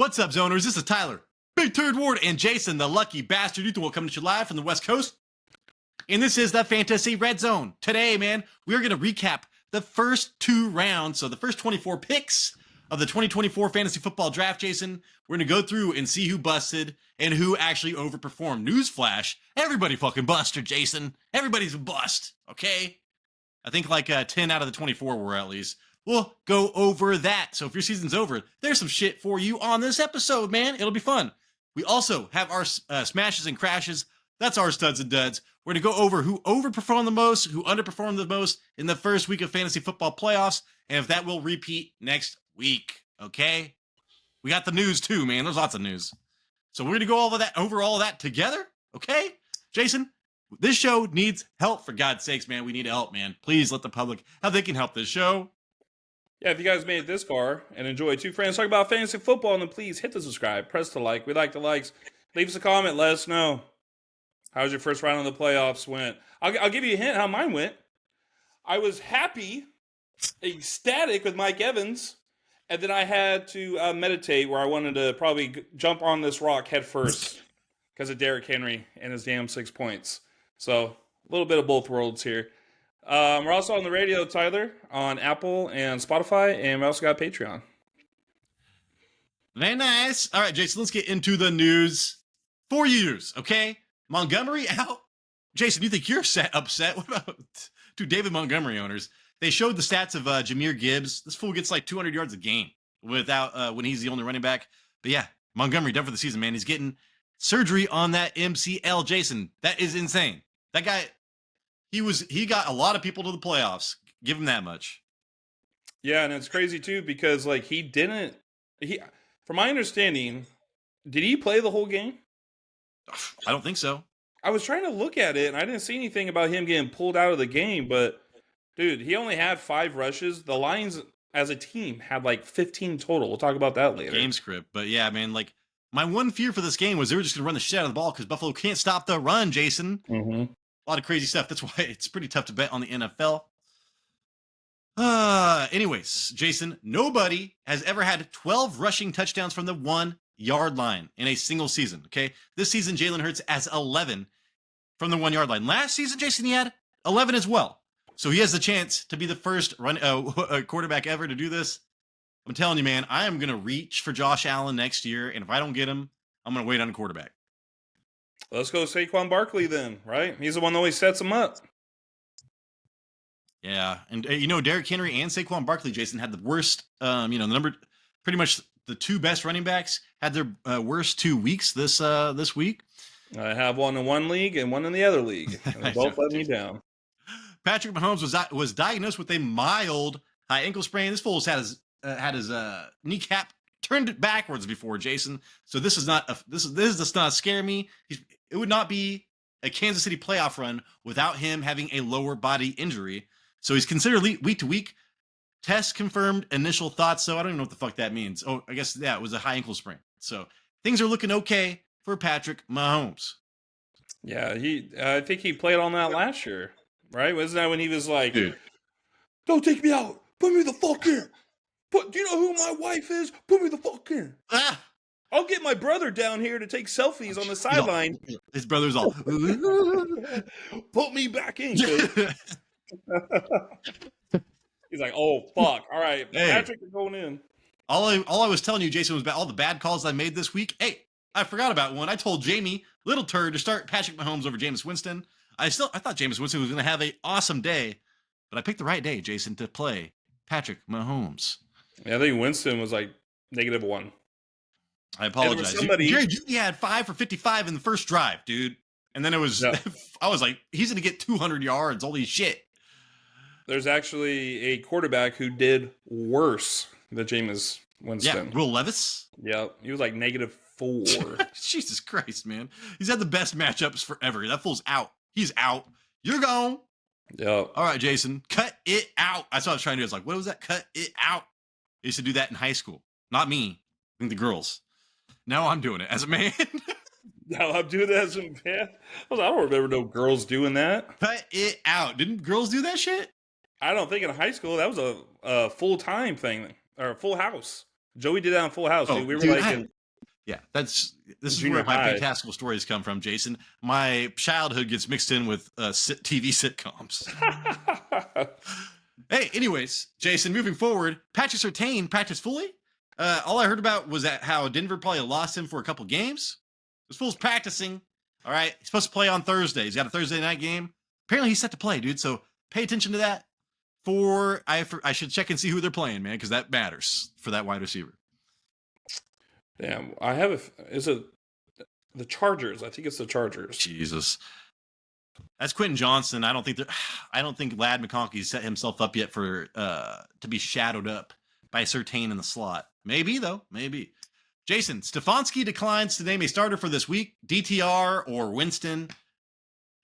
What's up, zoners? This is Tyler, Big Turd Ward, and Jason, the lucky bastard. Ethan will come to you live from the West Coast. And this is the Fantasy Red Zone. Today, man, we're going to recap the first 2 rounds, so the first 24 picks of the 2024 Fantasy Football Draft, Jason. We're going to go through and see who busted and who actually overperformed. Newsflash, everybody fucking busted, Jason. Everybody's a bust, okay? I think like 10 out of the 24 were at least. We'll go over that. So if your season's over, there's some shit for you on this episode, man. It'll be fun. We also have our smashes and crashes. That's our studs and duds. We're going to go over who overperformed the most, who underperformed the most in the first week of fantasy football playoffs, and if that will repeat next week, okay? We got the news too, man. There's lots of news. So we're going to go over all of that together, okay? Jason, this show needs help, for God's sakes, man. We need help, man. Please let the public how they can help this show. Yeah, if you guys made it this far and enjoy 2 friends talking about fantasy football, then please hit the subscribe, press the like. We like the likes. Leave us a comment. Let us know how's your first round of the playoffs went. I'll give you a hint how mine went. I was happy, ecstatic with Mike Evans, and then I had to meditate where I wanted to probably jump on this rock head first because of Derrick Henry and his damn 6 points. So a little bit of both worlds here. We're also on the radio, Tyler, on Apple and Spotify, and we also got Patreon. Very nice. All right, Jason, let's get into the news. 4 years, okay? Montgomery out. Jason, you think you're upset? What about 2 David Montgomery owners? They showed the stats of Jahmyr Gibbs. This fool gets like 200 yards a game without when he's the only running back. But yeah, Montgomery done for the season, man. He's getting surgery on that MCL, Jason. That is insane. That guy... He got a lot of people to the playoffs. Give him that much. Yeah, and it's crazy too because like from my understanding, did he play the whole game? I don't think so. I was trying to look at it and I didn't see anything about him getting pulled out of the game, but dude, he only had 5 rushes. The Lions as a team had like 15 total. We'll talk about that later. Game script. But yeah, man, like my one fear for this game was they were just going to run the shit out of the ball because Buffalo can't stop the run, Jason. Mm-hmm. A lot of crazy stuff. That's why it's pretty tough to bet on the NFL. Anyways, Jason, nobody has ever had 12 rushing touchdowns from the 1-yard line in a single season, okay? This season, Jalen Hurts has 11 from the 1-yard line. Last season, Jason, he had 11 as well. So he has the chance to be the first quarterback ever to do this. I'm telling you, man, I am going to reach for Josh Allen next year, and if I don't get him, I'm going to wait on a quarterback. Let's go Saquon Barkley then, right? He's the one that always sets him up. Yeah, and Derrick Henry and Saquon Barkley, Jason, had the worst, pretty much the 2 best running backs had their worst 2 weeks this week. I have one in one league and one in the other league. And they both let me down. Patrick Mahomes was diagnosed with a mild high ankle sprain. This fool's had his kneecap turned backwards before, Jason. So this does not scare me. It would not be a Kansas City playoff run without him having a lower body injury. So he's considered week to week. Test confirmed initial thoughts. So I don't even know what the fuck that means. Oh, I guess it was a high ankle sprain. So things are looking okay for Patrick Mahomes. Yeah, I think he played on that last year, right? Wasn't that when he was like, dude, don't take me out. Put me the fuck in. Do you know who my wife is? Put me the fuck in. I'll get my brother down here to take selfies on the sideline. His brother's all, put me back in. He's like, oh, fuck. All right, hey, Patrick is going in. All I was telling you, Jason, was about all the bad calls I made this week. Hey, I forgot about one. I told Jamie, little turd, to start Patrick Mahomes over Jameis Winston. I thought Jameis Winston was going to have an awesome day, but I picked the right day, Jason, to play Patrick Mahomes. Yeah, I think Winston was like -1. I apologize. Jerry Jeudy had 5 for 55 in the first drive, dude. And then it was, I was like, he's going to get 200 yards. Holy shit. There's actually a quarterback who did worse than Jameis Winston. Yeah, Will Levis. Yeah, he was like -4. Jesus Christ, man. He's had the best matchups forever. That fool's out. He's out. You're gone. Yeah. All right, Jason. Cut it out. That's what I was trying to do. I was like, what was that? Cut it out. I used to do that in high school. Not me. I think the girls. Now I'm doing it as a man. Now I'm doing that as a man. I don't remember no girls doing that. Cut it out. Didn't girls do that shit? I don't think in high school that was a full-time thing or a full house. Joey did that on Full House, Oh, dude. We were dude, like, yeah, this is Junior where my high. fantastical stories come from, Jason. My childhood gets mixed in with TV sitcoms. Hey, anyways, Jason, moving forward, Patrick Surtain practiced fully. All I heard about was that how Denver probably lost him for a couple games. This fool's practicing. All right, he's supposed to play on Thursday. He's got a Thursday night game. Apparently, he's set to play, dude. So pay attention to that. I should check and see who they're playing, man, because that matters for that wide receiver. Damn, I have is it the Chargers? I think it's the Chargers. Jesus. That's Quentin Johnson. I don't think Lad McConkey set himself up yet for to be shadowed up by Surtain in the slot. Maybe though, maybe. Jason, Stefanski declines to name a starter for this week. DTR or Winston.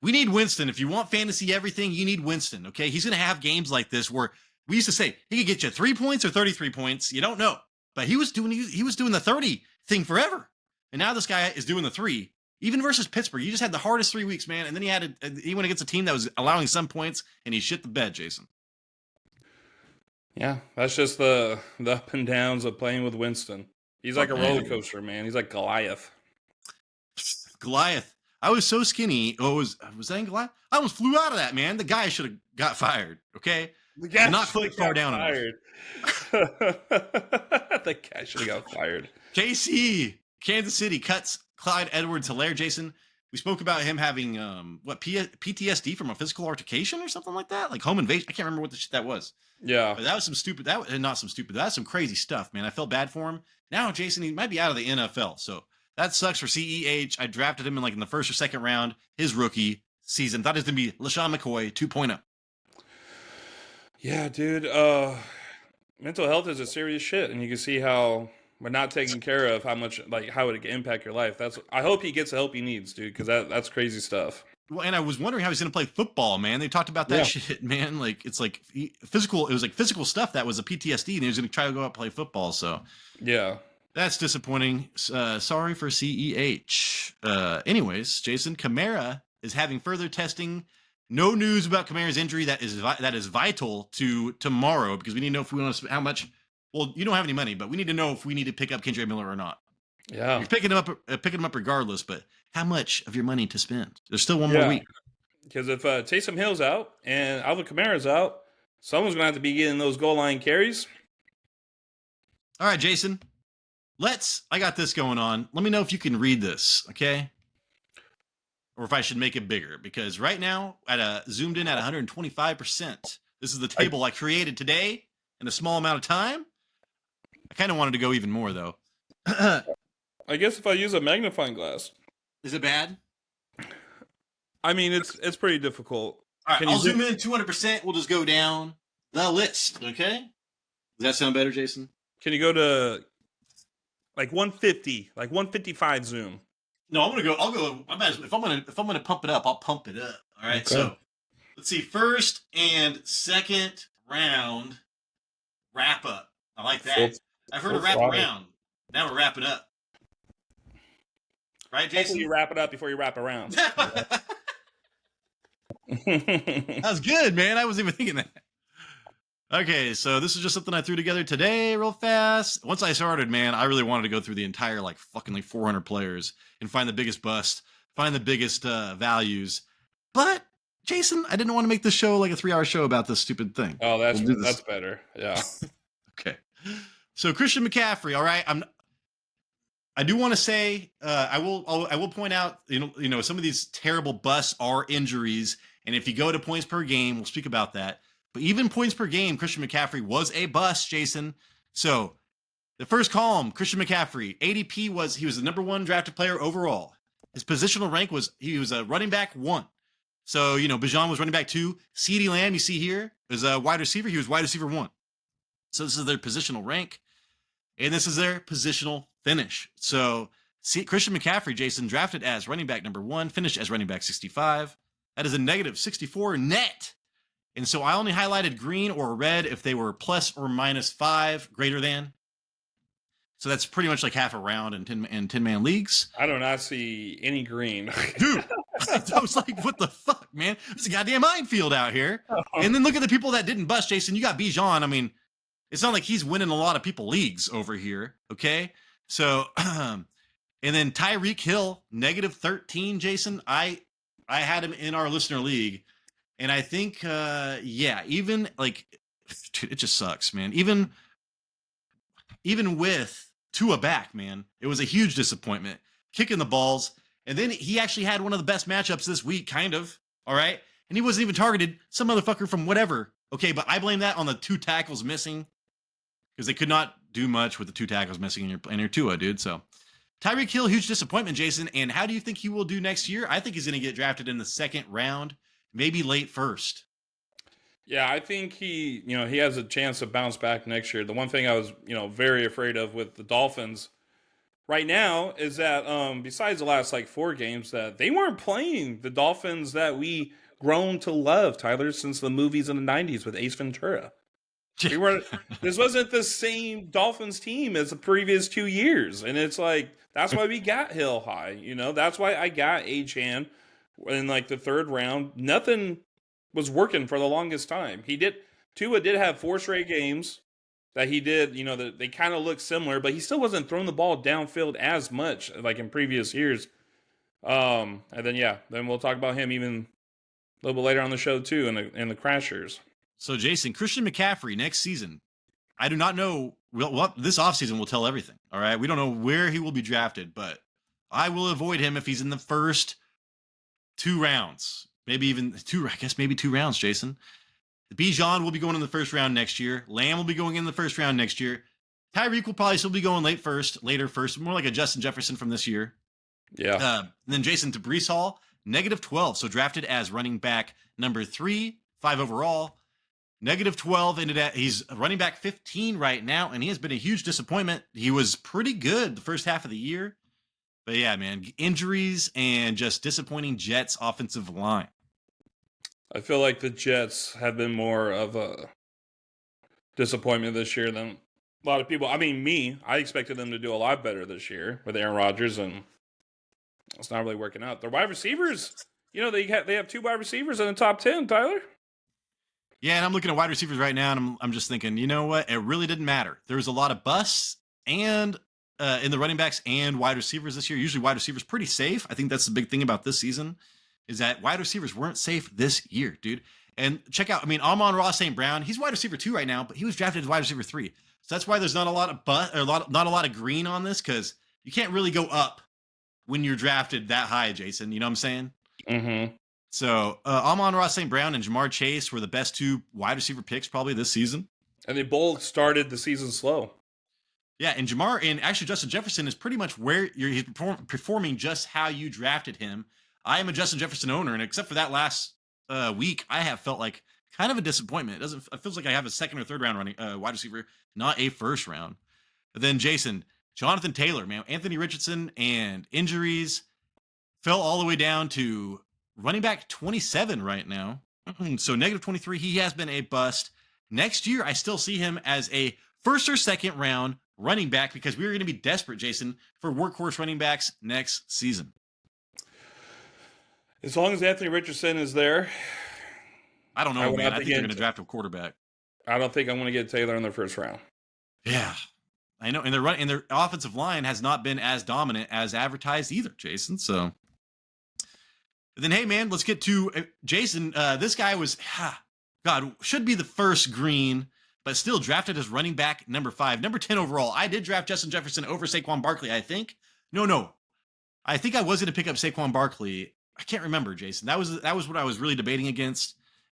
We need Winston. If you want fantasy everything, you need Winston. Okay, he's gonna have games like this where we used to say he could get you 3 points or 33 points. You don't know, but he was doing the 30 thing forever, and now this guy is doing the 3. Even versus Pittsburgh, he just had the hardest 3 weeks, man. And then he went against a team that was allowing some points, and he shit the bed, Jason. Yeah, that's just the up and downs of playing with Winston. He's like a roller coaster, man. He's like Goliath. Goliath. I was so skinny. Oh, was that in Goliath? I almost flew out of that, man. The guy should have got fired. Okay, not quite far down enough. The guy should have got fired. KC, Kansas City cuts Clyde Edwards-Helaire, Jason. We spoke about him having PTSD from a physical altercation or something like that, like home invasion. I can't remember what the shit that was. Yeah, but that was some stupid. That's some crazy stuff, man. I felt bad for him. Now, Jason, he might be out of the NFL, so that sucks for CEH. I drafted him in the first or second round, his rookie season. Thought it was gonna be LaShawn McCoy 2.0. Yeah, dude. Mental health is a serious shit, and you can see how we're not taking care of how it can impact your life. I hope he gets the help he needs, dude, because that's crazy stuff. Well, and I was wondering how he's going to play football, man. They talked about that shit, man. It's physical. It was physical stuff that was a PTSD, and he was going to try to go out and play football. So yeah, that's disappointing. Sorry for CEH. Anyways, Jason, Kamara is having further testing. No news about Kamara's injury that is vital to tomorrow, because we need to know if we want to how much. Well, you don't have any money, but we need to know if we need to pick up Kendre Miller or not. Yeah, you're picking him up regardless. But how much of your money to spend? There's still one more week. Because if Taysom Hill's out and Alvin Kamara's out, someone's gonna have to be getting those goal line carries. All right, Jason. I got this going on. Let me know if you can read this, okay? Or if I should make it bigger, because right now zoomed in at 125%. This is the table I created today in a small amount of time. I kind of wanted to go even more though. I guess if I use a magnifying glass. Is it bad? I mean, it's pretty difficult. All right, I'll zoom in 200%. We'll just go down the list, okay? Does that sound better, Jason? Can you go to 150, 155 zoom? No, I'll go. If I'm gonna pump it up, I'll pump it up. All right. Okay. So let's see. First and second round wrap up. I like that. I've heard of wrap around. Now we're wrapping up. Right, Jason? Hopefully you wrap it up before you wrap around. That was good, man. I wasn't even thinking that. Okay, so this is just something I threw together today real fast. Once I started, man, I really wanted to go through the entire 400 players and find the biggest bust, find the biggest values. But, Jason, I didn't want to make this show a 3-hour show about this stupid thing. Oh, that's better. Yeah. Okay. So Christian McCaffrey, all right. I do want to say I will point out some of these terrible busts are injuries, and if you go to points per game, we'll speak about that. But even points per game, Christian McCaffrey was a bust, Jason. So the first column, Christian McCaffrey, ADP he was the number 1 drafted player overall. His positional rank he was a running back 1. So, Bijan was running back 2. CeeDee Lamb, you see here, is a wide receiver. He was wide receiver 1. So this is their positional rank. And this is their positional finish. So Christian McCaffrey, Jason, drafted as running back number 1, finished as running back 65. That is a negative 64 net. And so I only highlighted green or red if they were plus or minus 5 greater than. So that's pretty much half a round in 10-man leagues. I do not see any green. Dude, I was like, what the fuck, man? It's a goddamn minefield out here. And then look at the people that didn't bust, Jason. You got Bijan. I mean, It's not like he's winning a lot of people leagues over here. Okay. So, and then Tyreek Hill, -13, Jason. I had him in our listener league. And I think, yeah, even like, it just sucks, man. Even with Tua back, man, it was a huge disappointment. Kicking the balls. And then he actually had one of the best matchups this week, kind of. All right. And he wasn't even targeted. Some motherfucker from whatever. Okay. But I blame that on the 2 tackles missing because they could not do much with the 2 tackles missing in your Tua, dude. So Tyreek Hill, huge disappointment, Jason. And how do you think he will do next year? I think he's going to get drafted in the 2nd round, maybe late 1st. Yeah, I think he has a chance to bounce back next year. The one thing I was, very afraid of with the Dolphins right now is that besides the last 4 games, that they weren't playing the Dolphins that we grown to love, Tyler, since the movies in the 90s with Ace Ventura. This wasn't the same Dolphins team as the previous 2 years. And it's that's why we got Hill high. That's why I got Achane in the 3rd round. Nothing was working for the longest time. Tua did have 4 straight games that he did, that they kind of look similar, but he still wasn't throwing the ball downfield as much in previous years. And then we'll talk about him even a little bit later on the show too, in the Crashers. So Jason, Christian McCaffrey next season, I do not know. Well, this offseason will tell everything. All right. We don't know where he will be drafted, but I will avoid him if he's in the first 2 rounds. Maybe even 2 rounds, Jason. Bijan will be going in the 1st round next year. Lamb will be going in the 1st round next year. Tyreek will probably still be going later first, more like a Justin Jefferson from this year. Yeah. And then Jason, to Breece Hall, -12. So drafted as running back number 3, 5 overall. -12 he's running back 15 right now, and he has been a huge disappointment. He was pretty good the first half of the year. But yeah, man, injuries and just disappointing Jets offensive line. I feel like the Jets have been more of a disappointment this year than a lot of people. I mean, I expected them to do a lot better this year with Aaron Rodgers, and it's not really working out. Their wide receivers, they have 2 wide receivers in the top 10, Tyler. Yeah, and I'm looking at wide receivers right now, and I'm just thinking, you know what? It really didn't matter. There was a lot of busts and in the running backs and wide receivers this year. Usually wide receivers pretty safe. I think that's the big thing about this season is that wide receivers weren't safe this year, dude. And check out, Amon-Ra St. Brown, he's wide receiver 2 right now, but he was drafted as wide receiver 3. So that's why there's not a lot of not a lot of green on this, because you can't really go up when you're drafted that high, Jason. You know what I'm saying? Mm-hmm. So Amon-Ra St. Brown and Jamar Chase were the best 2 wide receiver picks probably this season. And they both started the season slow. Yeah, and Jamar and actually Justin Jefferson is pretty much where he's performing just how you drafted him. I am a Justin Jefferson owner, and except for that last week, I have felt like kind of a disappointment. It feels like I have a 2nd or 3rd round running wide receiver, not a 1st round. But then Jason, Jonathan Taylor, man, Anthony Richardson, and injuries fell all the way down to running back 27 right now. So -23, he has been a bust. Next year, I still see him as a 1st or 2nd round running back because we're going to be desperate, Jason, for workhorse running backs next season. As long as Anthony Richardson is there, I don't know, man. I think they're going to draft a quarterback. I don't think I'm going to get Taylor in the 1st round. Yeah, I know. And their offensive line has not been as dominant as advertised either, Jason. So then, hey, man, let's get to Jason. This guy was, should be the 1st green, but still drafted as running back number 5, number 10 overall. I did draft Justin Jefferson over Saquon Barkley, I think. No. I think I was going to pick up Saquon Barkley. I can't remember, Jason. That was what I was really debating against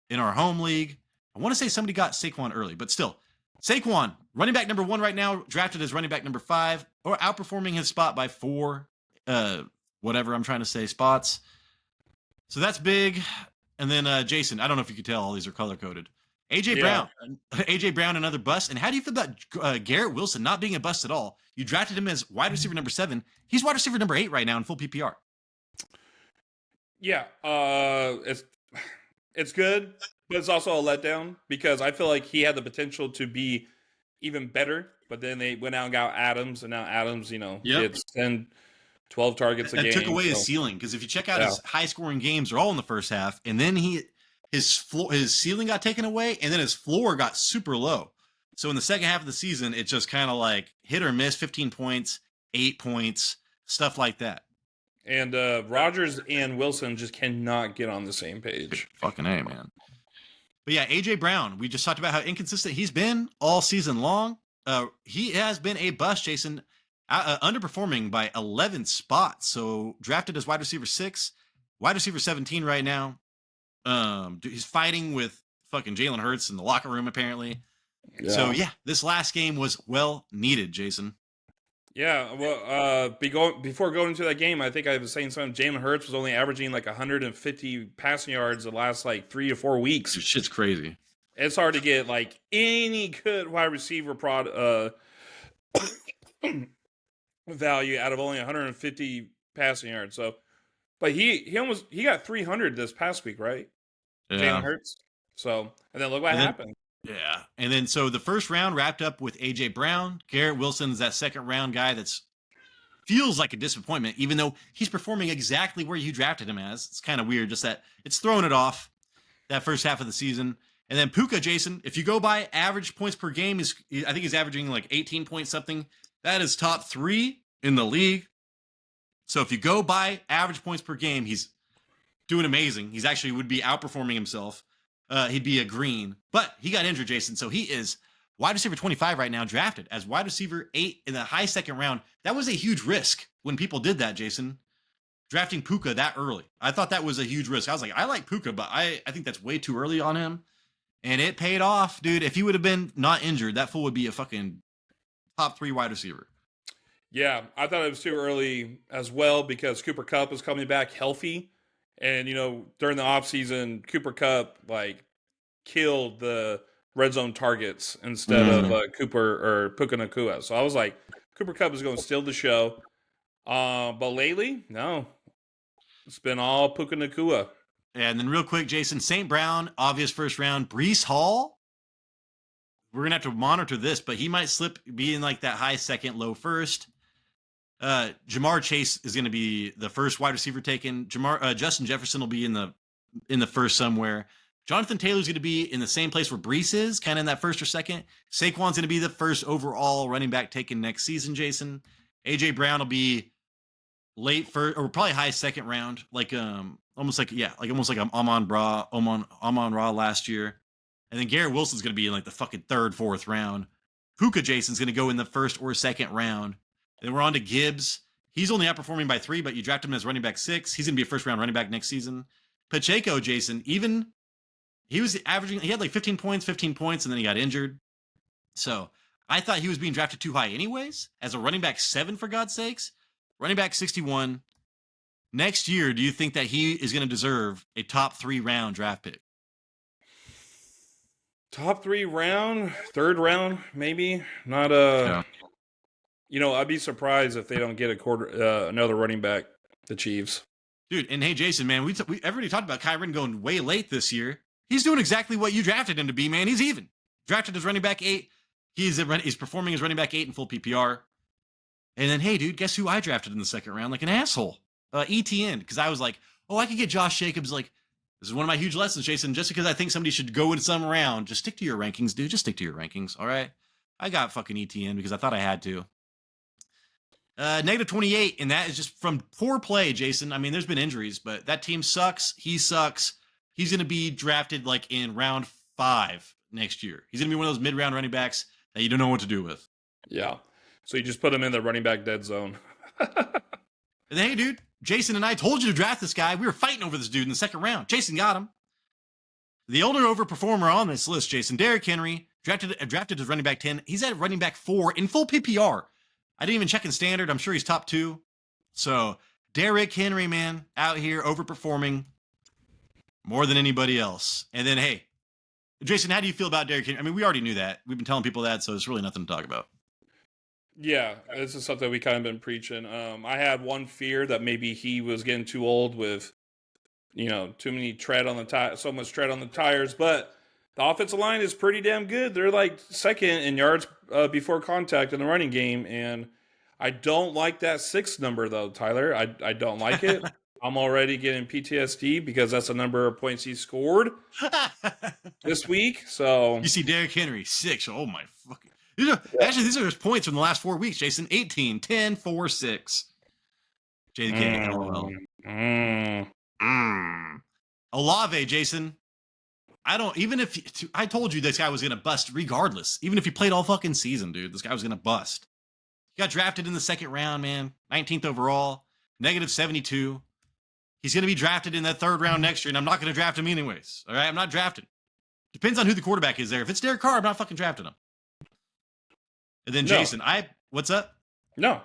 in our home league. I want to say somebody got Saquon early, but still. Saquon, running back number 1 right now, drafted as running back number 5, or outperforming his spot by 4, spots. So that's big. And then Jason, I don't know if you could tell all these are color-coded. AJ Brown, another bust. And how do you feel about Garrett Wilson not being a bust at all? You drafted him as wide receiver number 7. He's wide receiver number 8 right now in full PPR. Yeah, it's good, but it's also a letdown because I feel like he had the potential to be even better, but then they went out and got Adams, and now Adams, gets 10, 12 targets a game. That took away his ceiling, because if you check out his high-scoring games, are all in the first half, and then his ceiling got taken away, and then his floor got super low. So in the second half of the season, it's just kind of like hit or miss, 15 points, 8 points, stuff like that. And Rodgers and Wilson just cannot get on the same page. Fucking A, man. But yeah, AJ Brown, we just talked about how inconsistent he's been all season long. He has been a bust, Jason, underperforming by 11 spots. So drafted as wide receiver 6, wide receiver 17 right now. He's fighting with fucking Jalen Hurts in the locker room, apparently. Yeah. So yeah, this last game was well needed, Jason. Yeah, well, before going into that game, I think I was saying something. Jalen Hurts was only averaging like 150 passing yards the last like 3 to 4 weeks. This shit's crazy. It's hard to get like any good wide receiver value out of only 150 passing yards. So, but he got 300 this past week, right? Yeah. Jalen Hurts. So, and then look what happened. Yeah. And then so the first round wrapped up with AJ Brown. Garrett Wilson's that second round guy that's feels like a disappointment, even though he's performing exactly where you drafted him as. It's kind of weird, just that it's throwing it off that first half of the season. And then Puka, Jason, if you go by average points per game, I think he's averaging like 18 point something. That is top 3 in the league. So if you go by average points per game, he's doing amazing. He's actually would be outperforming himself. He'd be a green, but he got injured, Jason. So he is wide receiver 25 right now, drafted as wide receiver 8 in the high second round. That was a huge risk when people did that, Jason. Drafting Puka that early. I thought that was a huge risk. I was like, I like Puka, but I think that's way too early on him. And it paid off, dude. If he would have been not injured, that fool would be a fucking top 3 wide receiver. Yeah, I thought it was too early as well because Cooper Kupp was coming back healthy. And, you know, during the offseason, Cooper Kupp, like, killed the red zone targets instead of Puka Nacua. So I was like, Cooper Kupp is going to steal the show. But lately, no. It's been all Puka Nacua. And then real quick, Jason, St. Brown, obvious first round. Breece Hall, we're going to have to monitor this, but he might be in like that high second, low first. Jamar Chase is going to be the first wide receiver taken. Justin Jefferson will be in the first somewhere. Jonathan Taylor's going to be in the same place where Breece is, kind of in that first or second. Saquon's going to be the first overall running back taken next season, Jason. AJ Brown will be late first or probably high second round, almost like Amon Ra last year. And then Garrett Wilson's going to be in like the fucking third, fourth round. Puka Jason's going to go in the first or second round. Then we're on to Gibbs. He's only outperforming by 3, but you draft him as running back 6. He's going to be a first round running back next season. Pacheco, Jason, he was averaging, he had like 15 points, and then he got injured. So I thought he was being drafted too high anyways, as a running back 7, for God's sakes. Running back 61. Next year, do you think that he is going to deserve a top 3 round draft pick? Top 3 round, third round, maybe. Not yeah. You know, I'd be surprised if they don't get another running back, the Chiefs. Dude, and hey, Jason, man, everybody talked about Kyren going way late this year. He's doing exactly what you drafted him to be, man. He's even. Drafted as running back 8. He's performing as running back 8 in full PPR. And then, hey, dude, guess who I drafted in the second round? Like an asshole. ETN. Because I was like, oh, I could get Josh Jacobs. Like, this is one of my huge lessons, Jason. Just because I think somebody should go in some round, just stick to your rankings, dude. Just stick to your rankings, all right? I got fucking ETN because I thought I had to. Negative 28, and that is just from poor play, Jason. I mean, there's been injuries, but that team sucks. He sucks. He's going to be drafted like in round 5 next year. He's going to be one of those mid-round running backs that you don't know what to do with. Yeah. So you just put him in the running back dead zone. And then, hey, dude, Jason and I told you to draft this guy. We were fighting over this dude in the second round. Jason got him. The older overperformer on this list, Jason, Derrick Henry, drafted as running back 10. He's at running back 4 in full PPR. I didn't even check in standard. I'm sure he's top 2. So Derrick Henry, man, out here overperforming more than anybody else. And then, hey, Jason, how do you feel about Derrick Henry? I mean, we already knew that. We've been telling people that, so it's really nothing to talk about. Yeah, this is something we kind of been preaching. I had one fear that maybe he was getting too old with, you know, too many so much tread on the tires. But the offensive line is pretty damn good. They're like second in yards before contact in the running game, and I don't like that 6 number though, Tyler. I don't like it. I'm already getting PTSD because that's the number of points he scored this week. So You see Derrick Henry, 6. Oh, my fucking. Actually, these are his points from the last 4 weeks, Jason. 18, 10, 4, 6. JDK, LOL. Olave, Jason. I told you this guy was going to bust regardless. Even if he played all fucking season, dude, this guy was going to bust. He got drafted in the second round, man. 19th overall, -72. He's going to be drafted in that third round next year, and I'm not going to draft him anyways. All right, I'm not drafting. Depends on who the quarterback is there. If it's Derek Carr, I'm not fucking drafting him. And then Jason, what's up? No.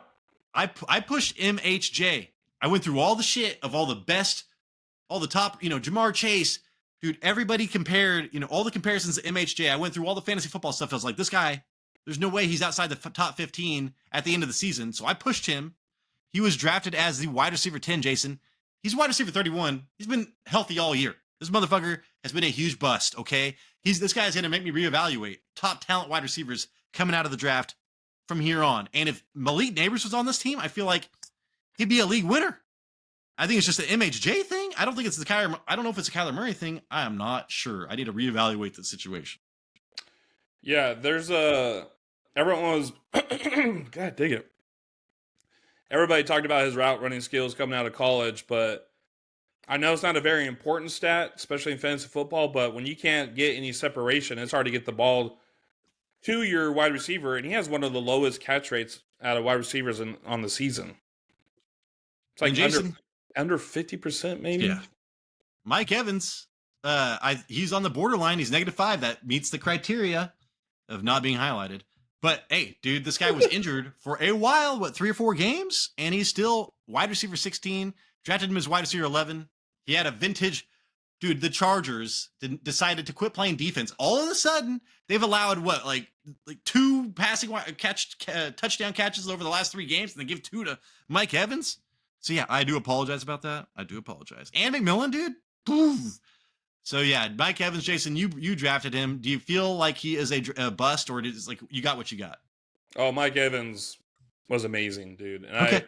I pushed MHJ. I went through all the shit of all the best, all the top, Jamar Chase, dude, everybody compared, all the comparisons to MHJ. I went through all the fantasy football stuff. I was like, this guy, there's no way he's outside the top 15 at the end of the season. So I pushed him. He was drafted as the wide receiver 10, Jason. He's wide receiver 31. He's been healthy all year. This motherfucker has been a huge bust, okay? This guy's going to make me reevaluate top talent wide receivers coming out of the draft from here on. And if Malik Neighbors was on this team, I feel like he'd be a league winner. I think it's just an MHJ thing. I don't think it's I don't know if it's a Kyler Murray thing. I am not sure. I need to reevaluate the situation. Yeah, everyone was, God dang it. Everybody talked about his route running skills coming out of college, but I know it's not a very important stat, especially in fantasy football, but when you can't get any separation, it's hard to get the ball to your wide receiver, and he has one of the lowest catch rates out of wide receivers on the season. It's like under 50%, maybe. Yeah. Mike Evans, he's on the borderline. He's -5. That meets the criteria of not being highlighted. But hey, dude, this guy was injured for a while, 3 or 4 games, and he's still wide receiver 16. Drafted him as wide receiver 11. He had a vintage. Dude, the Chargers decided to quit playing defense. All of a sudden, they've allowed like 2 passing touchdown catches over the last 3 games, and they give 2 to Mike Evans. So yeah, I do apologize about that. I do apologize. And McMillan, dude. Poof. So yeah, Mike Evans, Jason, you drafted him. Do you feel like he is a bust, or is like you got what you got? Oh, Mike Evans was amazing, dude. And okay.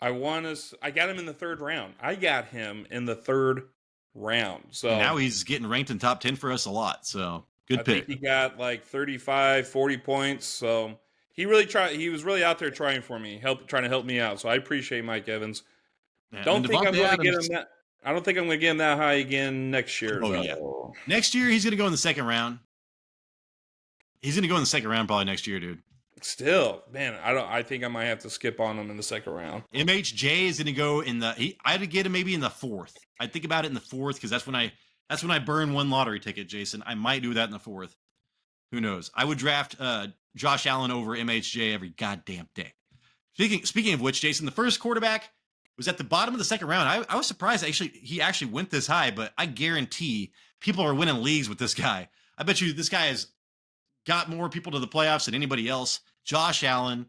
I got him in the 3rd round. I got him in the 3rd round. So and now he's getting ranked in top 10 for us a lot. So good pick. I think he got like 35, 40 points. So he was really out there trying for me, trying to help me out. So I appreciate Mike Evans. Yeah, don't think I'm going to get him that. I don't think I'm going to get him that high again next year. Oh, yeah. Next year, he's going to go in the 2nd round. He's going to go in the 2nd round probably next year, dude. Still, man, I think I might have to skip on him in the 2nd round. MHJ is going to go in I'd get him maybe in the 4th. I'd think about it in the 4th because that's when I burn 1 lottery ticket, Jason. I might do that in the 4th. Who knows? I would draft Josh Allen over MHJ every goddamn day. Speaking of which, Jason, the first quarterback was at the bottom of the 2nd round. I was surprised he actually went this high, but I guarantee people are winning leagues with this guy. I bet you this guy has got more people to the playoffs than anybody else. Josh Allen,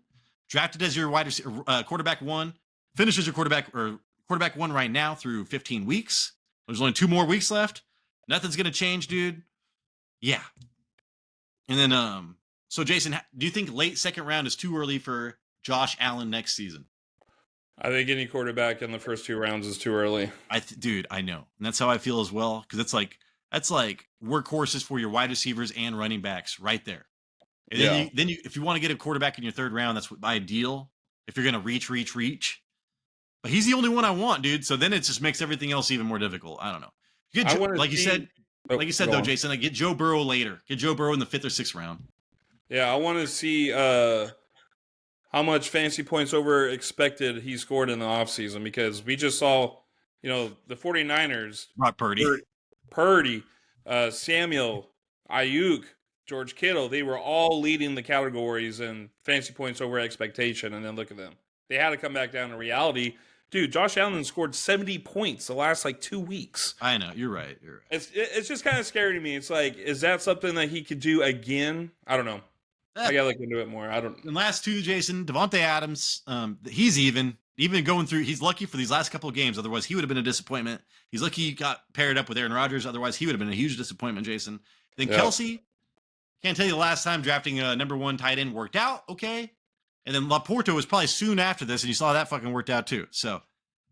drafted as your quarterback 1, finishes your quarterback 1 right now through 15 weeks. There's only 2 more weeks left. Nothing's gonna change, dude. Yeah. And then so Jason, do you think late 2nd round is too early for Josh Allen next season? I think any quarterback in the first 2 rounds is too early. Dude, I know. And that's how I feel as well. Because that's like workhorses for your wide receivers and running backs right there. And then if you want to get a quarterback in your 3rd round, that's ideal. If you're going to reach. But he's the only one I want, dude. So then it just makes everything else even more difficult. I don't know. Like you said though, Jason, get Joe Burrow later. Get Joe Burrow in the 5th or 6th round. Yeah, I want to see how much fantasy points over expected he scored in the offseason because we just saw, the 49ers. Brock Purdy, Samuel, Ayuk, George Kittle, they were all leading the categories in fantasy points over expectation, and then look at them. They had to come back down to reality. Dude, Josh Allen scored 70 points the last 2 weeks. I know, you're right. It's just kind of scary to me. It's like, is that something that he could do again? I don't know. I gotta look into it more. I don't. And last 2, Jason, Devontae Adams, he's even going through. He's lucky for these last couple of games. Otherwise, he would have been a disappointment. He's lucky he got paired up with Aaron Rodgers. Otherwise, he would have been a huge disappointment, Jason. Then Kelsey, can't tell you the last time drafting a number 1 tight end worked out. Okay, and then Laporta was probably soon after this, and you saw that fucking worked out too. So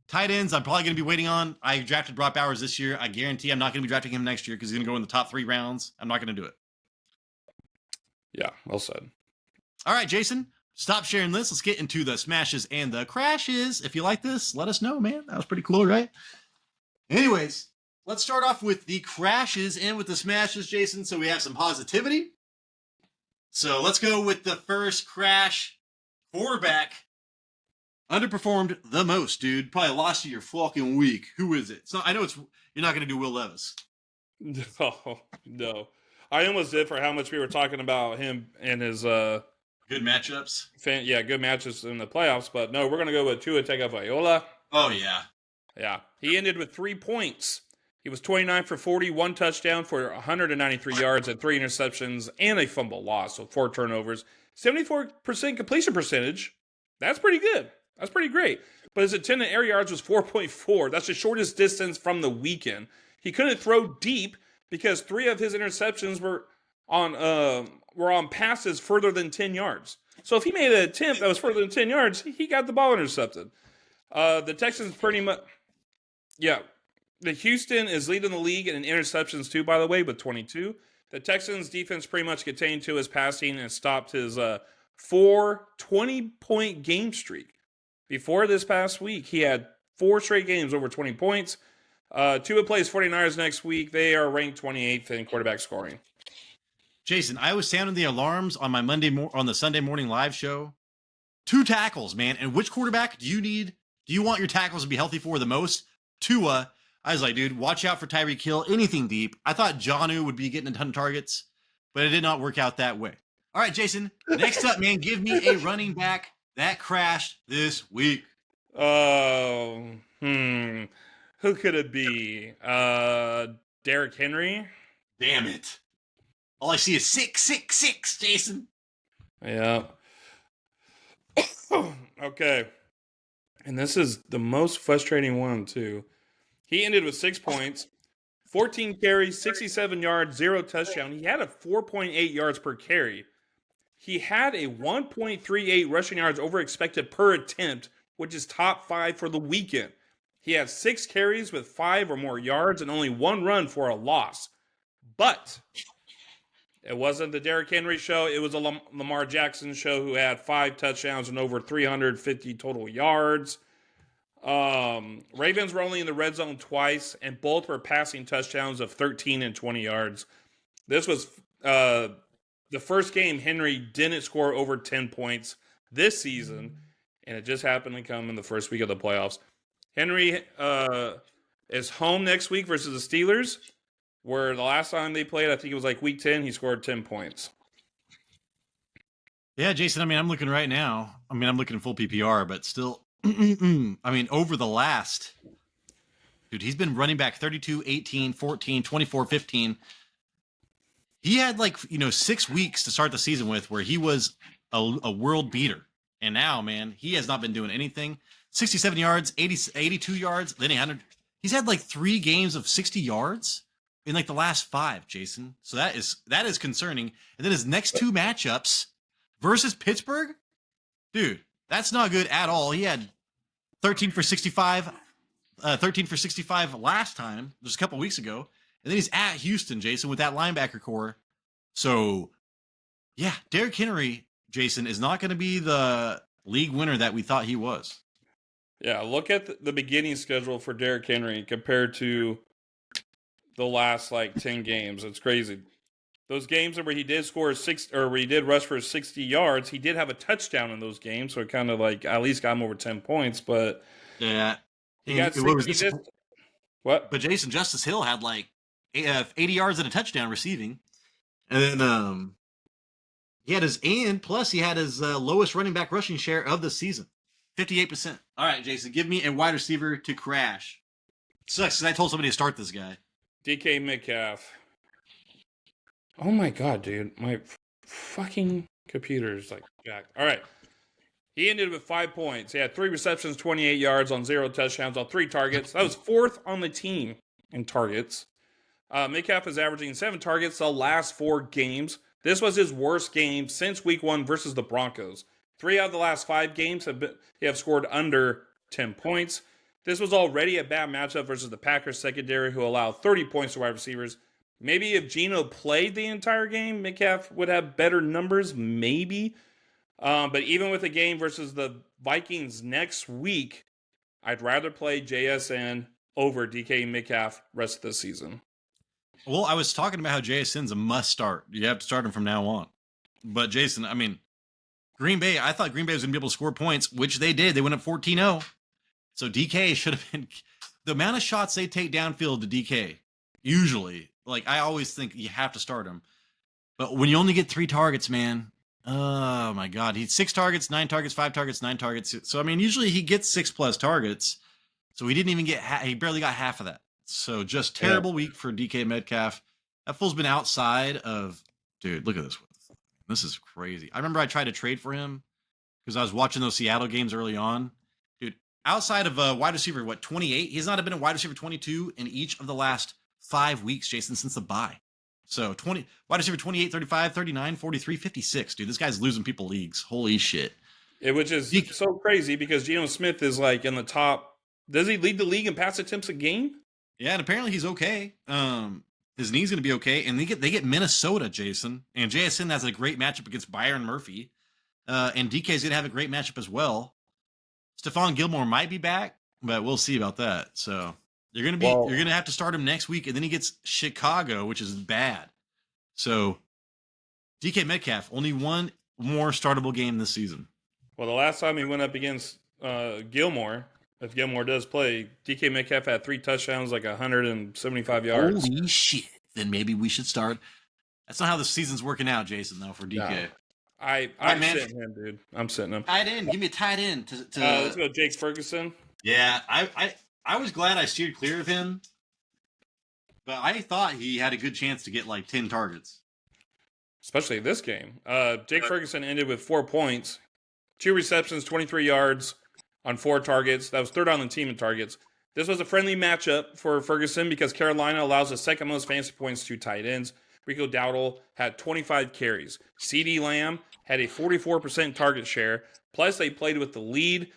Tight ends, I'm probably going to be waiting on. I drafted Brock Bowers this year. I guarantee I'm not going to be drafting him next year because he's going to go in the top 3 rounds. I'm not going to do it. Yeah, well said. All right, Jason, stop sharing this. Let's get into the smashes and the crashes. If you like this, let us know, man. That was pretty cool, right? Anyways, let's start off with the crashes and with the smashes, Jason. So we have some positivity. So let's go with the first crash. Quarterback underperformed the most, dude. Probably lost of your fucking week. Who is it? So I know you're not going to do Will Levis. No. I almost did for how much we were talking about him and his good matchups. Good matches in the playoffs. But no, we're going to go with Tua Tagovailoa. Oh, yeah. Yeah. He ended with 3 points. He was 29 for 40, 1 touchdown for 193 yards and 3 interceptions and a fumble loss, so 4 turnovers. 74% completion percentage. That's pretty good. That's pretty great. But his intended air yards was 4.4. That's the shortest distance from the weekend. He couldn't throw deep because 3 of his interceptions were on passes further than 10 yards. So if he made an attempt that was further than 10 yards, he got the ball intercepted. The Texans pretty much, yeah. The Houston is leading the league in interceptions too, by the way, with 22. The Texans defense pretty much contained to his passing and stopped his 4 20-point game streak. Before this past week, he had 4 straight games over 20 points. Tua plays 49ers next week. They are ranked 28th in quarterback scoring. Jason, I was sounding the alarms on my on the Sunday morning live show. 2 tackles, man. And which quarterback do you want your tackles to be healthy for the most? Tua. I was like, dude, watch out for Tyreek Hill. Anything deep. I thought Jonnu would be getting a ton of targets, but it did not work out that way. All right, Jason. Next up, man, give me a running back that crashed this week. Oh, who could it be? Derrick Henry? Damn it. All I see is 666, Jason. Yeah. Okay. And this is the most frustrating one, too. He ended with 6 points, 14 carries, 67 yards, 0 touchdown. He had a 4.8 yards per carry. He had a 1.38 rushing yards over expected per attempt, which is top 5 for the weekend. He had 6 carries with 5 or more yards and only 1 run for a loss. But it wasn't the Derrick Henry show. It was a Lamar Jackson show who had 5 touchdowns and over 350 total yards. Ravens were only in the red zone twice, and both were passing touchdowns of 13 and 20 yards. This was the first game Henry didn't score over 10 points this season, and it just happened to come in the first week of the playoffs. Henry is home next week versus the Steelers, where the last time they played, I think it was like week 10, he scored 10 points. Yeah, Jason, I mean, I'm looking right now. I mean, I'm looking in full PPR, but still, I mean, over the last, dude, he's been running back 32, 18, 14, 24, 15. He had 6 weeks to start the season with where he was a world beater. And now, man, he has not been doing anything. 67 yards, 82 yards. Then he's had 3 games of 60 yards in the last 5, Jason. So that is concerning. And then his next 2 matchups versus Pittsburgh, dude, that's not good at all. He had 13 for 65 last time, just a couple weeks ago. And then he's at Houston, Jason, with that linebacker core. So, yeah, Derrick Henry, Jason, is not going to be the league winner that we thought he was. Yeah, look at the beginning schedule for Derrick Henry compared to the last 10 games. It's crazy. Those games where he did score where he did rush for 60 yards, he did have a touchdown in those games, so it kind of at least got him over 10 points. But yeah, he got what? But Jason, Justice Hill had 80 yards and a touchdown receiving, and then he had his lowest running back rushing share of the season, 58%. All right, Jason, give me a wide receiver to crash. Sucks because I told somebody to start this guy. DK Metcalf. Oh my god, dude. My fucking computer is jacked. All right. He ended with 5 points. He had 3 receptions, 28 yards on 0 touchdowns on 3 targets. That was 4th on the team in targets. Metcalf is averaging 7 targets the last 4 games. This was his worst game since week 1 versus the Broncos. 3 out of the last 5 games have scored under 10 points. This was already a bad matchup versus the Packers secondary, who allowed 30 points to wide receivers. Maybe if Geno played the entire game, Metcalf would have better numbers, maybe. But even with the game versus the Vikings next week, I'd rather play JSN over DK Metcalf rest of the season. Well, I was talking about how JSN's a must start. You have to start him from now on. But Jason, I mean, Green Bay, I thought Green Bay was going to be able to score points, which they did. They went up 14-0. So DK should have been the amount of shots they take downfield to DK. Usually, like I always think you have to start him. But when you only get 3 targets, man, oh my God, he's 6 targets, 9 targets, 5 targets, 9 targets. So I mean, usually he gets 6+ targets. So he didn't even get he barely got half of that. So just terrible week for DK Metcalf. That fool's been outside of, dude, look at this. This is crazy. I remember I tried to trade for him because I was watching those Seattle games early on. Dude, outside of wide receiver, 28? He's not been a wide receiver 22 in each of the last 5 weeks, Jason, since the bye. So wide receiver 28, 35, 39, 43, 56. Dude, this guy's losing people leagues. Holy shit. Which is so crazy because Geno Smith is like in the top. Does he lead the league in pass attempts a game? Yeah, and apparently he's okay. His knee's going to be okay. And they get Minnesota, Jason. And JSN has a great matchup against Byron Murphy. And DK's going to have a great matchup as well. Stephon Gilmore might be back, but we'll see about that. So you're going to have to start him next week. And then he gets Chicago, which is bad. So DK Metcalf, only one more startable game this season. Well, the last time he went up against Gilmore, if Gilmore does play, DK Metcalf had 3 touchdowns, like 175 yards. Holy shit. Then maybe we should start. That's not how the season's working out, Jason, though, for DK. No. I'm sitting him, dude. I'm sitting him. Tight end. Give me a tight end. Let's go Jake Ferguson. Yeah, I was glad I steered clear of him, but I thought he had a good chance to get like 10 targets. Especially this game. Jake Ferguson ended with 4 points, 2 receptions, 23 yards on 4 targets. That was 3rd on the team in targets. This was a friendly matchup for Ferguson because Carolina allows the second most fantasy points to tight ends. Rico Dowdle had 25 carries. CeeDee Lamb had a 44% target share. Plus, they played with the lead.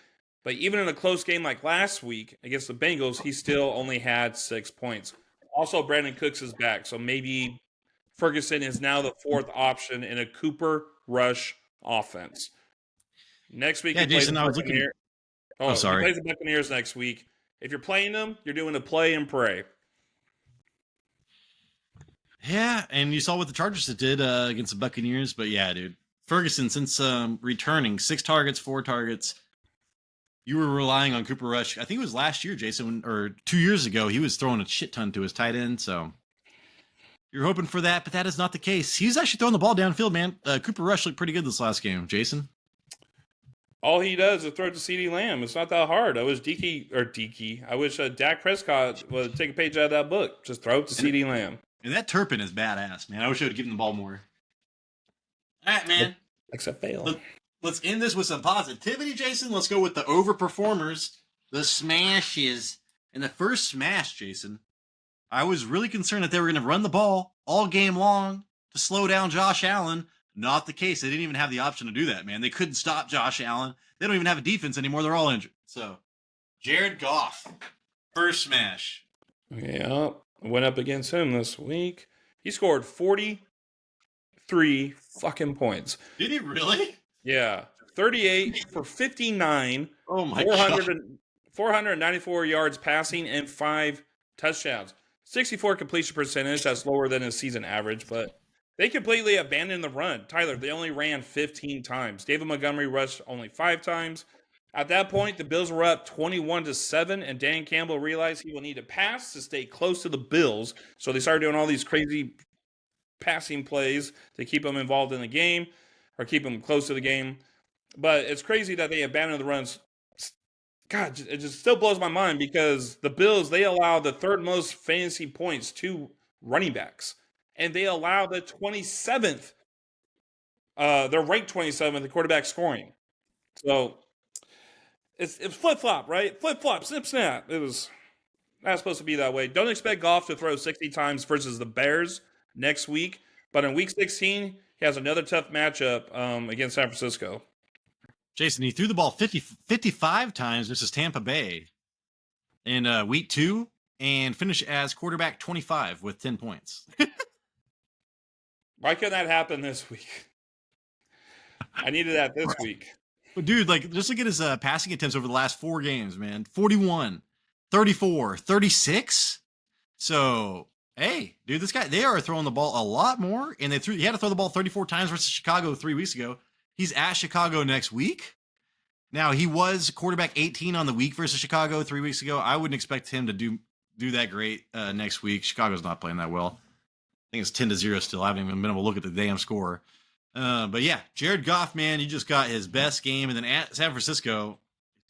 But even in a close game like last week against the Bengals, he still only had 6 points. Also, Brandon Cooks is back. So maybe Ferguson is now the 4th option in a Cooper Rush offense. Next week, yeah, Jason, I was looking. Oh, sorry. He plays the Buccaneers next week. If you're playing them, you're doing a play and pray. Yeah, and you saw what the Chargers did against the Buccaneers. But yeah, dude, Ferguson, since returning 6 targets, 4 targets, you were relying on Cooper Rush. I think it was last year, Jason, or 2 years ago. He was throwing a shit ton to his tight end. So you're hoping for that, but that is not the case. He's actually throwing the ball downfield, man. Cooper Rush looked pretty good this last game, Jason. All he does is throw it to CeeDee Lamb. It's not that hard. I wish Dak Prescott would take a page out of that book. Just throw it to CeeDee Lamb. And that Turpin is badass, man. I wish I would give him the ball more. All right, man. Except fail. Let's end this with some positivity, Jason. Let's go with the overperformers, the smashes. And the first smash, Jason, I was really concerned that they were going to run the ball all game long to slow down Josh Allen. Not the case. They didn't even have the option to do that, man. They couldn't stop Josh Allen. They don't even have a defense anymore. They're all injured. So, Jared Goff, first smash. Yeah, went up against him this week. He scored 43 fucking points. Did he really? Yeah, 38 for 59. Oh my God. 494 yards passing and 5 touchdowns. 64 completion percentage. That's lower than his season average, but they completely abandoned the run. Tyler, they only ran 15 times. David Montgomery rushed only 5 times. At that point, the Bills were up 21-7, and Dan Campbell realized he will need to pass to stay close to the Bills. So they started doing all these crazy passing plays to keep them involved in the game or keep them close to the game. But it's crazy that they abandoned the runs. God, it just still blows my mind because the Bills, they allow the 3rd most fantasy points to running backs. And they allow the 27th, they're ranked 27th in quarterback scoring. So it's flip-flop, right? Flip-flop, snip-snap. It was not supposed to be that way. Don't expect Goff to throw 60 times versus the Bears next week. But in week 16, he has another tough matchup against San Francisco. Jason, he threw the ball 55 times versus Tampa Bay. in week 2 and finish as quarterback 25 with 10 points. Why couldn't that happen this week? I needed that this week. But dude, like, just look at his passing attempts over the last 4 games, man. 41, 34, 36. So, hey, dude, this guy, they are throwing the ball a lot more, and he had to throw the ball 34 times versus Chicago 3 weeks ago. He's at Chicago next week. Now, he was quarterback 18 on the week versus Chicago 3 weeks ago. I wouldn't expect him to do that great next week. Chicago's not playing that well. I think it's 10-0 still. I haven't even been able to look at the damn score. But yeah, Jared Goff, man, he just got his best game. And then at San Francisco,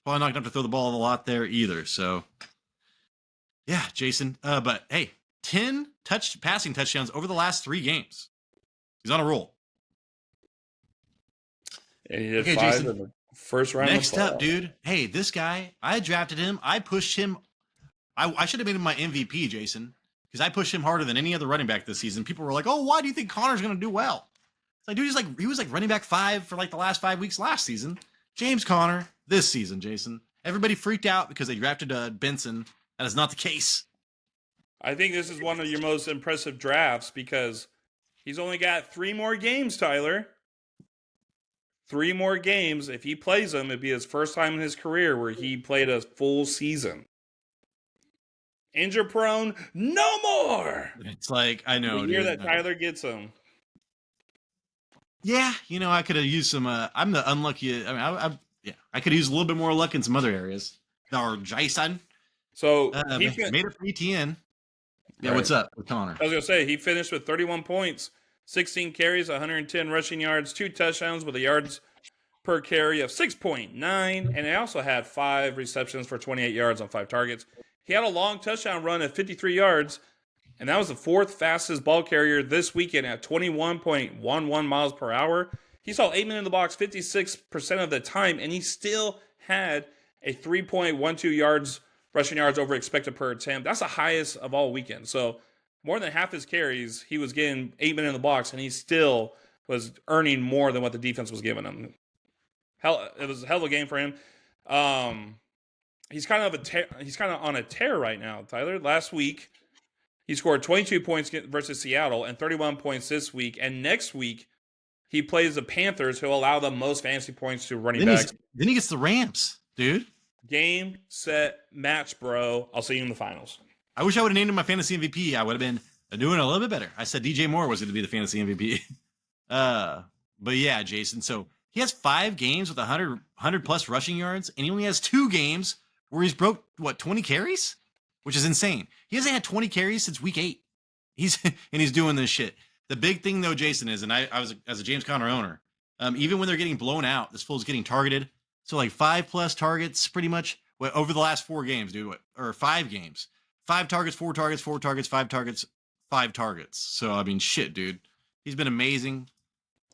probably not going to have to throw the ball a lot there either. So, yeah, Jason. But hey, 10 passing touchdowns over the last 3 games. He's on a roll. And he did 5 Jason, in the first round. Next up, dude. Hey, this guy, I drafted him. I pushed him. I should have made him my MVP, Jason, because I pushed him harder than any other running back this season. People were like, "Oh, why do you think Connor's going to do well?" It's like, dude, he was like running back 5 for like the last 5 weeks last season. James Conner this season, Jason. Everybody freaked out because they drafted Benson. That is not the case. I think this is one of your most impressive drafts because he's only got 3 more games, Tyler. 3 more games. If he plays them, it'd be his first time in his career where he played a full season. Injury prone, no more. It's like, I know. The year that Tyler gets him. Yeah, I could have used some. I'm the unlucky. I mean, I could use a little bit more luck in some other areas. Or Jason. So he made it for ETN. Yeah, right. What's up with Connor? I was gonna say he finished with 31 points, 16 carries, 110 rushing yards, 2 touchdowns with a yards per carry of 6.9, and he also had 5 receptions for 28 yards on 5 targets. He had a long touchdown run at 53 yards, and that was the 4th fastest ball carrier this weekend at 21.11 miles per hour. He saw 8 men in the box 56% of the time, and he still had a 3.12 yards rushing yards over expected per attempt. That's the highest of all weekend. So more than half his carries, he was getting 8 men in the box, and he still was earning more than what the defense was giving him. It was a hell of a game for him. He's kind of on a tear right now, Tyler. Last week, he scored 22 points versus Seattle and 31 points this week. And next week, he plays the Panthers, who allow the most fantasy points to running backs. Then he gets the Rams, dude. Game, set, match, bro. I'll see you in the finals. I wish I would have named him my fantasy MVP. I would have been doing a little bit better. I said DJ Moore was going to be the fantasy MVP. But yeah, Jason. So he has 5 games with 100 plus rushing yards, and he only has 2 games where he's broke 20 carries, which is insane. He hasn't had 20 carries since week 8. He's doing this shit. The big thing though, Jason, is, and I was as a James Conner owner, even when they're getting blown out, this fool's getting targeted. So like 5+ targets, pretty much over the last 4 games, dude, or 5 games, 5 targets, 4 targets, 4 targets, 5 targets, 5 targets. So I mean, shit, dude, he's been amazing.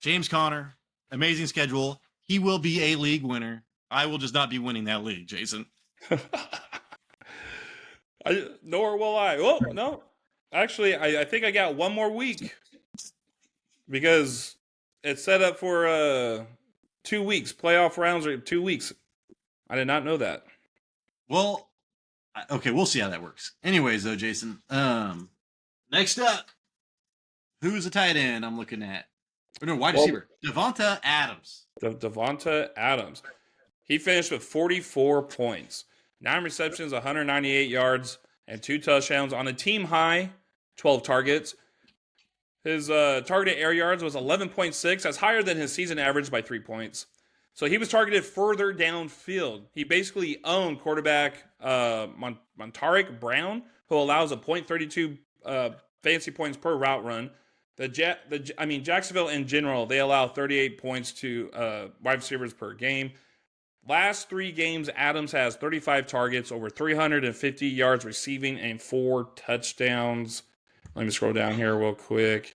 James Conner, amazing schedule. He will be a league winner. I will just not be winning that league, Jason. Nor will I. Oh, no. Actually, I think I got 1 more week because it's set up for 2 weeks. Playoff rounds are 2 weeks. I did not know that. Well, okay, we'll see how that works. Anyways, though, Jason, next up, who's the tight end I'm looking at? Or no, wide receiver. Davante Adams. Davante Adams. He finished with 44 points. 9 receptions, 198 yards, and 2 touchdowns on a team high, 12 targets. His targeted air yards was 11.6. That's higher than his season average by 3 points. So he was targeted further downfield. He basically owned quarterback Montaric Brown, who allows a .32 fantasy points per route run. Jacksonville in general, they allow 38 points to wide receivers per game. Last 3 games, Adams has 35 targets, over 350 yards receiving, and 4 touchdowns. Let me scroll down here real quick.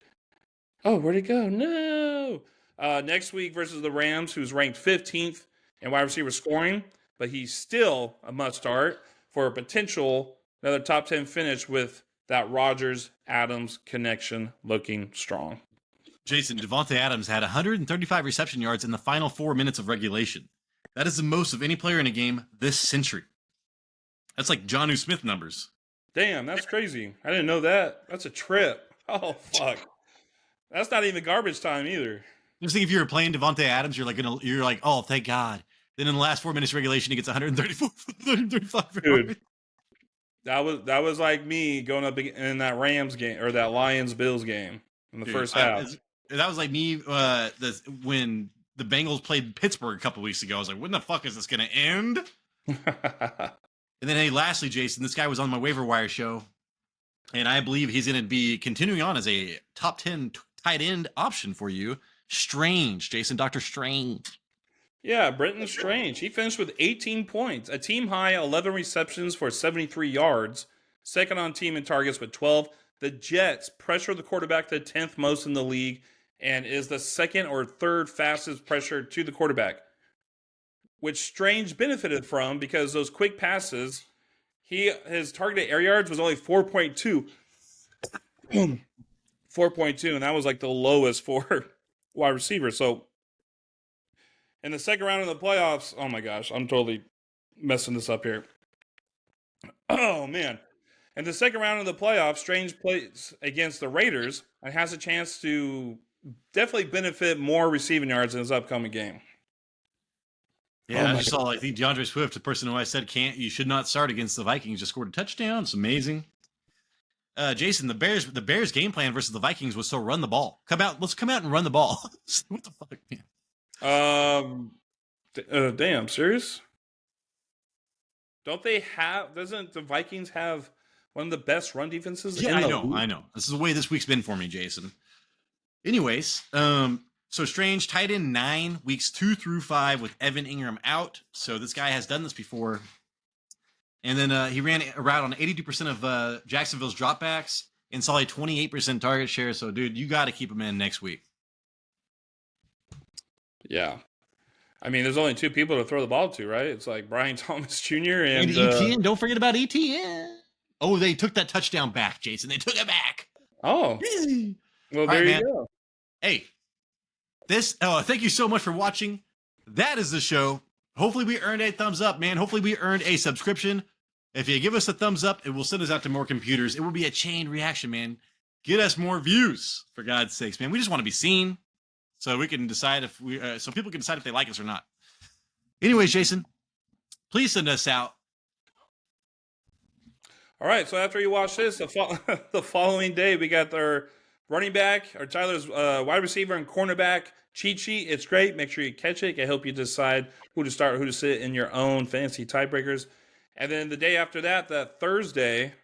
Oh, where'd it go? No. Next week versus the Rams, who's ranked 15th in wide receiver scoring, but he's still a must-start for a potential another top 10 finish with that Rodgers-Adams connection looking strong. Jason, Davante Adams had 135 reception yards in the final 4 minutes of regulation. That is the most of any player in a game this century. That's like Jonnu Smith numbers. Damn, that's crazy. I didn't know that. That's a trip. Oh fuck. That's not even garbage time either. Just think if you were playing Devontae Adams, you're like, oh, thank God. Then in the last 4 minutes of regulation, he gets 134, 135 Dude. That was like me going up in that Rams game or that Lions Bills game in the first half. That was like me when the Bengals played Pittsburgh a couple weeks ago. I was like, when the fuck is this going to end? And then, hey, lastly, Jason, this guy was on my waiver wire show, and I believe he's going to be continuing on as a top 10 tight end option for you. Strange, Jason, Dr. Strange. Yeah, Brenton Strange. He finished with 18 points, a team high 11 receptions for 73 yards, second on team in targets with 12. The Jets pressure the quarterback the 10th most in the league and is the second or third fastest pressure to the quarterback, which Strange benefited from because those quick passes, his targeted air yards was only 4.2. 4.2, and that was like the lowest for wide receiver. So in the second round of the playoffs, oh my gosh, I'm totally messing this up here. Oh man. In the second round of the playoffs, Strange plays against the Raiders and has a chance to definitely benefit more receiving yards in his upcoming game. Yeah, I just saw like the DeAndre Swift, the person who I said you should not start against the Vikings, just scored a touchdown. It's amazing. Jason, the Bears game plan versus the Vikings was so run the ball. Let's come out and run the ball. What the fuck, man? Damn, serious? Doesn't the Vikings have one of the best run defenses? Yeah, I know. This is the way this week's been for me, Jason. Anyways, so Strange, tight end 9, weeks 2 through 5 with Evan Ingram out. So this guy has done this before. And then he ran a route on 82% of Jacksonville's dropbacks and saw a 28% target share. So, dude, you got to keep him in next week. Yeah. I mean, there's only two people to throw the ball to, right? It's like Brian Thomas Jr. and ETN. Don't forget about ETN. Oh, they took that touchdown back, Jason. They took it back. Oh. Well, there you go. Hey, thank you so much for watching. That is the show. Hopefully we earned a thumbs up, man. Hopefully we earned a subscription. If you give us a thumbs up, it will send us out to more computers. It will be a chain reaction, man. Get us more views, for God's sakes, man. We just want to be seen so we can decide so people can decide if they like us or not. Anyways, Jason, please send us out. All right, so after you watch this, the following day, we got our running back, or Tyler's wide receiver and cornerback cheat sheet. It's great. Make sure you catch it. It can help you decide who to start, who to sit in your own fantasy tiebreakers. And then the day after that Thursday,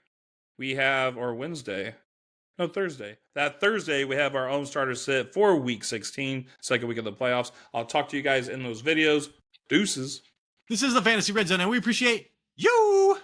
That Thursday, we have our own starter sit for week 16, second week of the playoffs. I'll talk to you guys in those videos. Deuces. This is the Fantasy Red Zone, and we appreciate you.